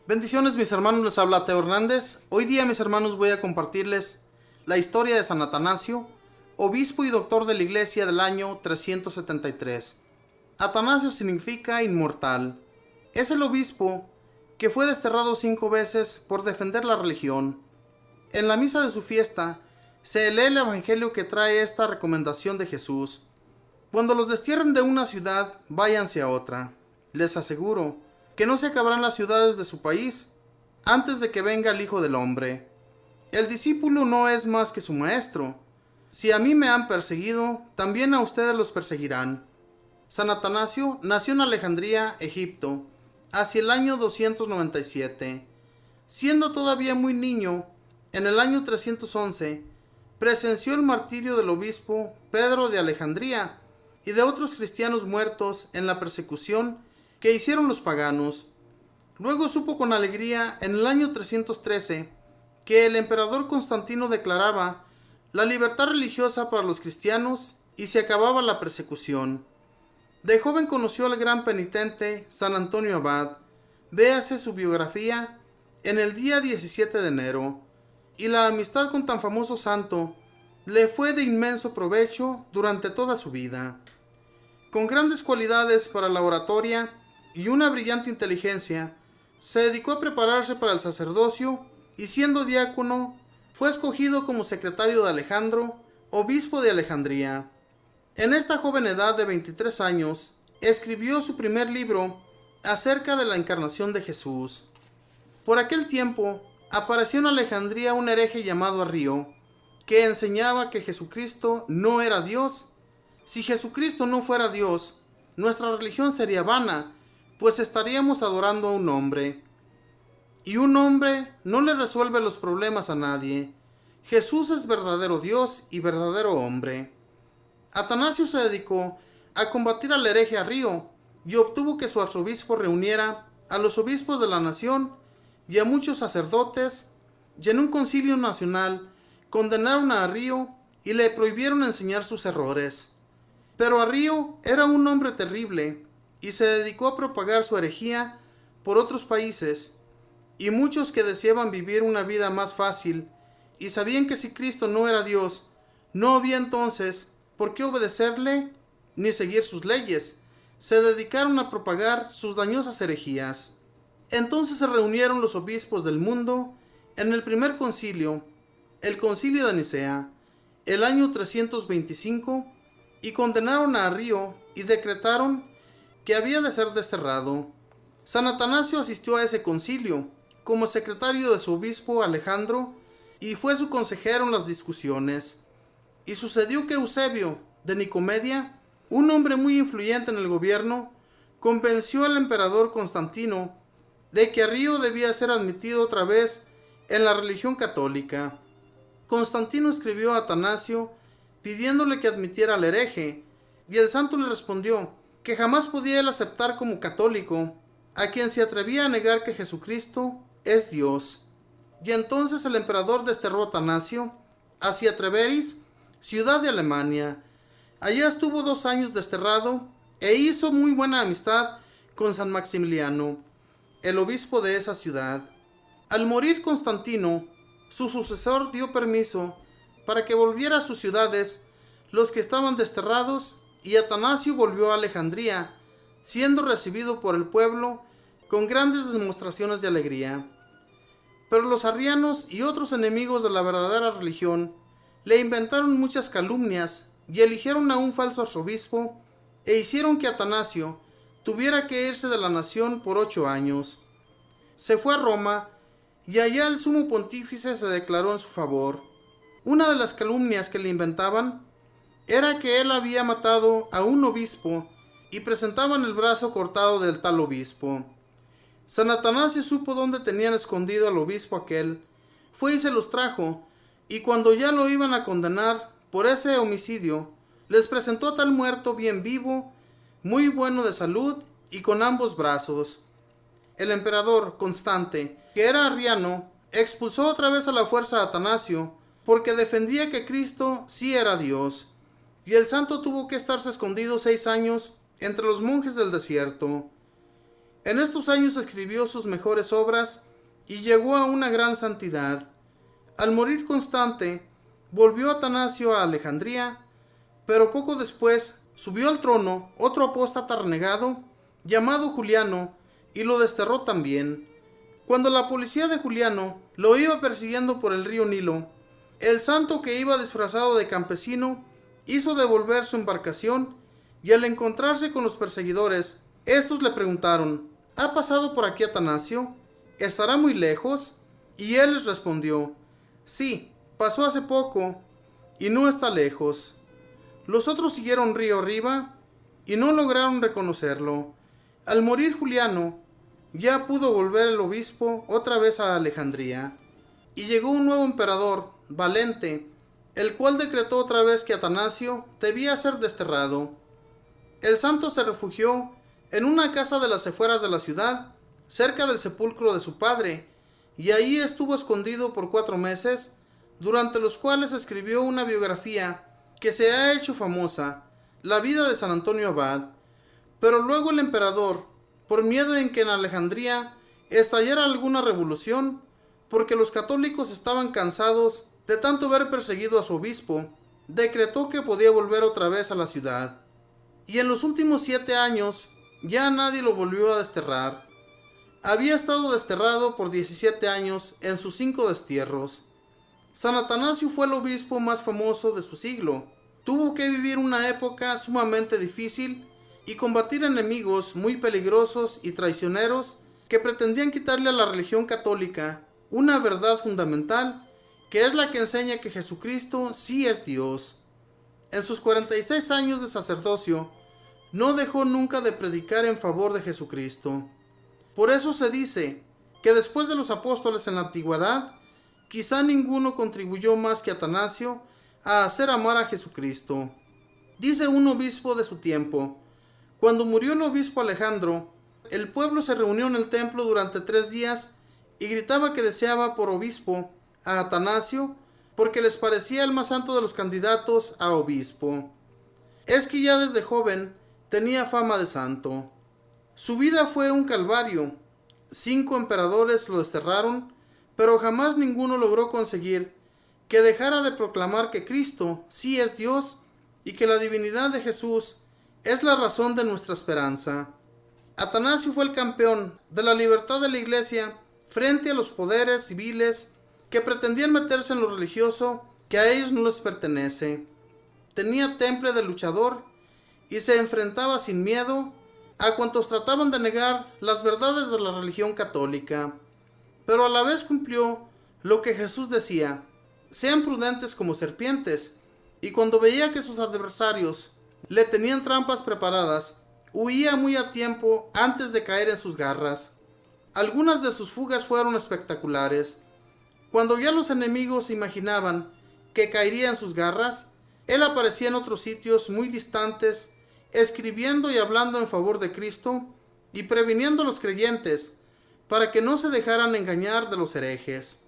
Bendiciones mis hermanos, les habla Teo Hernández. Hoy día mis hermanos voy a compartirles la historia de San Atanasio, obispo y doctor de la iglesia del año 373. Atanasio significa inmortal. Es el obispo que fue desterrado 5 veces por defender la religión. En la misa de su fiesta se lee el evangelio que trae esta recomendación de Jesús. Cuando los destierren de una ciudad, váyanse a otra. Les aseguro que no se acabarán las ciudades de su país antes de que venga el Hijo del Hombre. El discípulo no es más que su maestro. Si a mí me han perseguido, también a ustedes los perseguirán. San Atanasio nació en Alejandría, Egipto, hacia el año 297. Siendo todavía muy niño, en el año 311, presenció el martirio del obispo Pedro de Alejandría y de otros cristianos muertos en la persecución que hicieron los paganos. Luego supo con alegría en el año 313 que el emperador Constantino declaraba la libertad religiosa para los cristianos y se acababa la persecución. De joven conoció al gran penitente San Antonio Abad, véase su biografía, en el día 17 de enero, y la amistad con tan famoso santo le fue de inmenso provecho durante toda su vida. Con grandes cualidades para la oratoria y una brillante inteligencia, se dedicó a prepararse para el sacerdocio y siendo diácono, fue escogido como secretario de Alejandro, obispo de Alejandría. En esta joven edad de 23 años, escribió su primer libro acerca de la encarnación de Jesús. Por aquel tiempo, apareció en Alejandría un hereje llamado Arrío, que enseñaba que Jesucristo no era Dios. Si Jesucristo no fuera Dios, nuestra religión sería vana, pues estaríamos adorando a un hombre. Y un hombre no le resuelve los problemas a nadie. Jesús es verdadero Dios y verdadero hombre. Atanasio se dedicó a combatir al hereje Arrío y obtuvo que su arzobispo reuniera a los obispos de la nación y a muchos sacerdotes, y en un concilio nacional condenaron a Arrío y le prohibieron enseñar sus errores. Pero Arrío era un hombre terrible y se dedicó a propagar su herejía por otros países, y muchos que deseaban vivir una vida más fácil y sabían que si Cristo no era Dios, no había entonces por qué obedecerle ni seguir sus leyes, se dedicaron a propagar sus dañosas herejías. Entonces se reunieron los obispos del mundo en el primer concilio, el concilio de Nicea, el año 325, y condenaron a Arrío y decretaron que había de ser desterrado. San Atanasio asistió a ese concilio como secretario de su obispo Alejandro y fue su consejero en las discusiones. Y sucedió que Eusebio de Nicomedia, un hombre muy influyente en el gobierno, convenció al emperador Constantino de que Arrío debía ser admitido otra vez en la religión católica. Constantino escribió a Atanasio pidiéndole que admitiera al hereje, y el santo le respondió que jamás podía él aceptar como católico a quien se atrevía a negar que Jesucristo es Dios. Y entonces el emperador desterró a Atanasio hacia Treveris, ciudad de Alemania. Allá estuvo 2 años desterrado e hizo muy buena amistad con San Maximiliano, el obispo de esa ciudad. Al morir Constantino, su sucesor dio permiso para que volviera a sus ciudades los que estaban desterrados, y Atanasio volvió a Alejandría, siendo recibido por el pueblo con grandes demostraciones de alegría. Pero los arrianos y otros enemigos de la verdadera religión le inventaron muchas calumnias y eligieron a un falso arzobispo e hicieron que Atanasio tuviera que irse de la nación por 8 años. Se fue a Roma y allá el sumo pontífice se declaró en su favor. Una de las calumnias que le inventaban era que él había matado a un obispo y presentaban el brazo cortado del tal obispo. San Atanasio supo dónde tenían escondido al obispo aquel, fue y se los trajo, y cuando ya lo iban a condenar por ese homicidio, les presentó a tal muerto bien vivo, muy bueno de salud y con ambos brazos. El emperador Constante, que era arriano, expulsó otra vez a la fuerza a Atanasio, porque defendía que Cristo sí era Dios, y el santo tuvo que estarse escondido 6 años entre los monjes del desierto. En estos años escribió sus mejores obras y llegó a una gran santidad. Al morir Constante, volvió Atanasio a Alejandría, pero poco después subió al trono otro apóstata renegado llamado Juliano y lo desterró también. Cuando la policía de Juliano lo iba persiguiendo por el río Nilo, el santo, que iba disfrazado de campesino, hizo devolver su embarcación y al encontrarse con los perseguidores, estos le preguntaron: ¿Ha pasado por aquí Atanasio? ¿Estará muy lejos? Y él les respondió: Sí, pasó hace poco y no está lejos. Los otros siguieron río arriba y no lograron reconocerlo. Al morir Juliano, ya pudo volver el obispo otra vez a Alejandría. Y llegó un nuevo emperador, Valente, el cual decretó otra vez que Atanasio debía ser desterrado. El santo se refugió en una casa de las afueras de la ciudad, cerca del sepulcro de su padre, y ahí estuvo escondido por 4 meses, durante los cuales escribió una biografía que se ha hecho famosa, la vida de San Antonio Abad. Pero luego el emperador, por miedo en que en Alejandría estallara alguna revolución, porque los católicos estaban cansados de tanto ver perseguido a su obispo, decretó que podía volver otra vez a la ciudad. Y en los últimos 7 años ya nadie lo volvió a desterrar. Había estado desterrado por 17 años en sus 5 destierros. San Atanasio fue el obispo más famoso de su siglo. Tuvo que vivir una época sumamente difícil y combatir enemigos muy peligrosos y traicioneros que pretendían quitarle a la religión católica una verdad fundamental, que es la que enseña que Jesucristo sí es Dios. En sus 46 años de sacerdocio, no dejó nunca de predicar en favor de Jesucristo. Por eso se dice que después de los apóstoles en la antigüedad, quizá ninguno contribuyó más que Atanasio a hacer amar a Jesucristo. Dice un obispo de su tiempo: cuando murió el obispo Alejandro, el pueblo se reunió en el templo durante 3 días y gritaba que deseaba por obispo a Atanasio, porque les parecía el más santo de los candidatos a obispo. Es que ya desde joven tenía fama de santo. Su vida fue un calvario. 5 emperadores lo desterraron, pero jamás ninguno logró conseguir que dejara de proclamar que Cristo sí es Dios y que la divinidad de Jesús es la razón de nuestra esperanza. Atanasio fue el campeón de la libertad de la Iglesia frente a los poderes civiles que pretendían meterse en lo religioso que a ellos no les pertenece. Tenía temple de luchador y se enfrentaba sin miedo a cuantos trataban de negar las verdades de la religión católica, pero a la vez cumplió lo que Jesús decía: sean prudentes como serpientes, y cuando veía que sus adversarios le tenían trampas preparadas, huía muy a tiempo antes de caer en sus garras. Algunas de sus fugas fueron espectaculares. Cuando ya los enemigos imaginaban que caería en sus garras, él aparecía en otros sitios muy distantes, escribiendo y hablando en favor de Cristo y previniendo a los creyentes para que no se dejaran engañar de los herejes.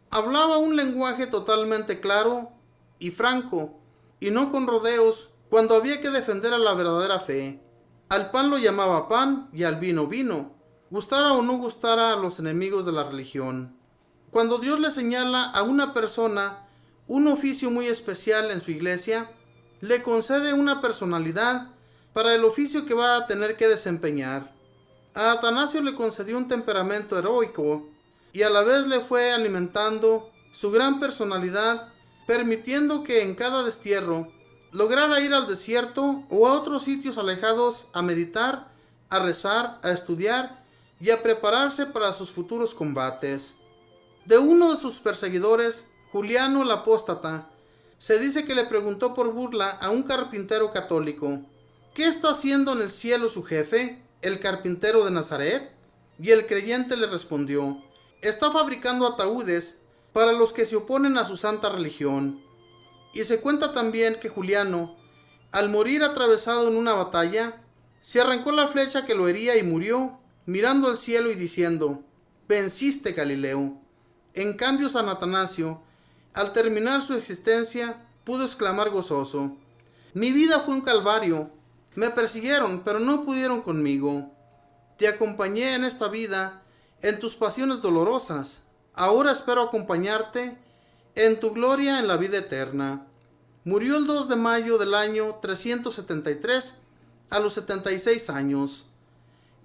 Hablaba un lenguaje totalmente claro y franco, y no con rodeos cuando había que defender a la verdadera fe. Al pan lo llamaba pan y al vino vino, gustara o no gustara a los enemigos de la religión. Cuando Dios le señala a una persona un oficio muy especial en su iglesia, le concede una personalidad para el oficio que va a tener que desempeñar. A Atanasio le concedió un temperamento heroico y a la vez le fue alimentando su gran personalidad, permitiendo que en cada destierro lograra ir al desierto o a otros sitios alejados a meditar, a rezar, a estudiar y a prepararse para sus futuros combates. De uno de sus perseguidores, Juliano el apóstata, se dice que le preguntó por burla a un carpintero católico: ¿qué está haciendo en el cielo su jefe, el carpintero de Nazaret? Y el creyente le respondió: está fabricando ataúdes para los que se oponen a su santa religión. Y se cuenta también que Juliano, al morir atravesado en una batalla, se arrancó la flecha que lo hería y murió, mirando al cielo y diciendo: venciste, Galileo. En cambio, San Atanasio, al terminar su existencia, pudo exclamar gozoso: mi vida fue un calvario. Me persiguieron, pero no pudieron conmigo. Te acompañé en esta vida, en tus pasiones dolorosas. Ahora espero acompañarte en tu gloria en la vida eterna. Murió el 2 de mayo del año 373 a los 76 años.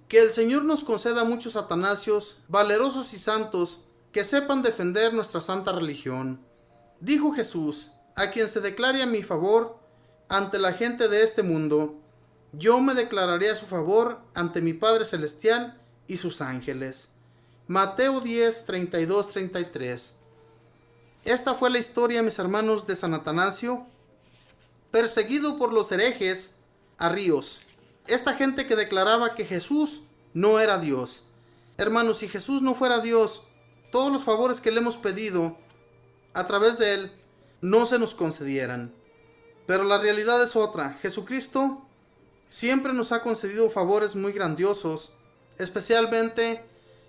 Que el Señor nos conceda muchos atanasios, valerosos y santos, que sepan defender nuestra santa religión. Dijo Jesús: a quien se declare a mi favor ante la gente de este mundo, yo me declararé a su favor ante mi Padre Celestial y sus ángeles. Mateo 10, 32, 33. Esta fue la historia, mis hermanos, de San Atanasio, perseguido por los herejes arríos. Esta gente que declaraba que Jesús no era Dios. Hermanos, si Jesús no fuera Dios, todos los favores que le hemos pedido a través de Él no se nos concedieran. Pero la realidad es otra. Jesucristo siempre nos ha concedido favores muy grandiosos, especialmente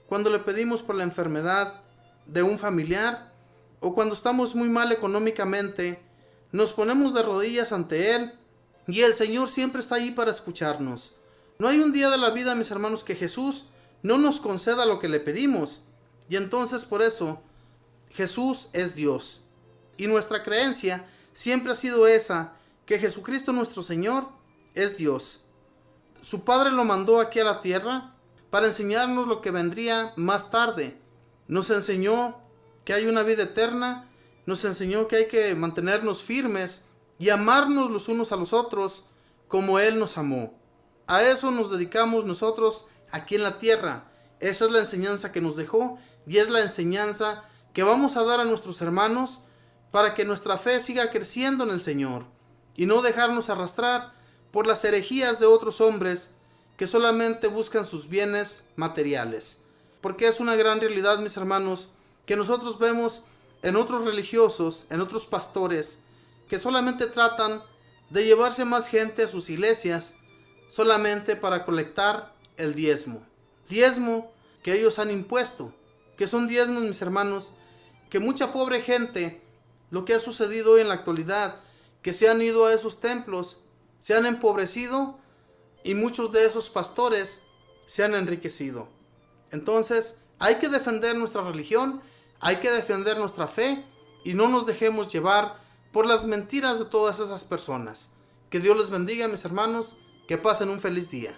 cuando le pedimos por la enfermedad de un familiar o cuando estamos muy mal económicamente. Nos ponemos de rodillas ante Él y el Señor siempre está ahí para escucharnos. No hay un día de la vida, mis hermanos, que Jesús no nos conceda lo que le pedimos. Y entonces por eso Jesús es Dios. Y nuestra creencia siempre ha sido esa, que Jesucristo nuestro Señor es Dios. Su Padre lo mandó aquí a la tierra para enseñarnos lo que vendría más tarde. Nos enseñó que hay una vida eterna, nos enseñó que hay que mantenernos firmes y amarnos los unos a los otros como Él nos amó. A eso nos dedicamos nosotros aquí en la tierra. Esa es la enseñanza que nos dejó y es la enseñanza que vamos a dar a nuestros hermanos para que nuestra fe siga creciendo en el Señor y no dejarnos arrastrar por las herejías de otros hombres que solamente buscan sus bienes materiales. Porque es una gran realidad, mis hermanos, que nosotros vemos en otros religiosos, en otros pastores, que solamente tratan de llevarse más gente a sus iglesias solamente para colectar el diezmo. Diezmo que ellos han impuesto, que son diezmos, mis hermanos, que mucha pobre gente, lo que ha sucedido hoy en la actualidad, que se han ido a esos templos, se han empobrecido y muchos de esos pastores se han enriquecido. Entonces, hay que defender nuestra religión, hay que defender nuestra fe y no nos dejemos llevar por las mentiras de todas esas personas. Que Dios les bendiga, mis hermanos, que pasen un feliz día.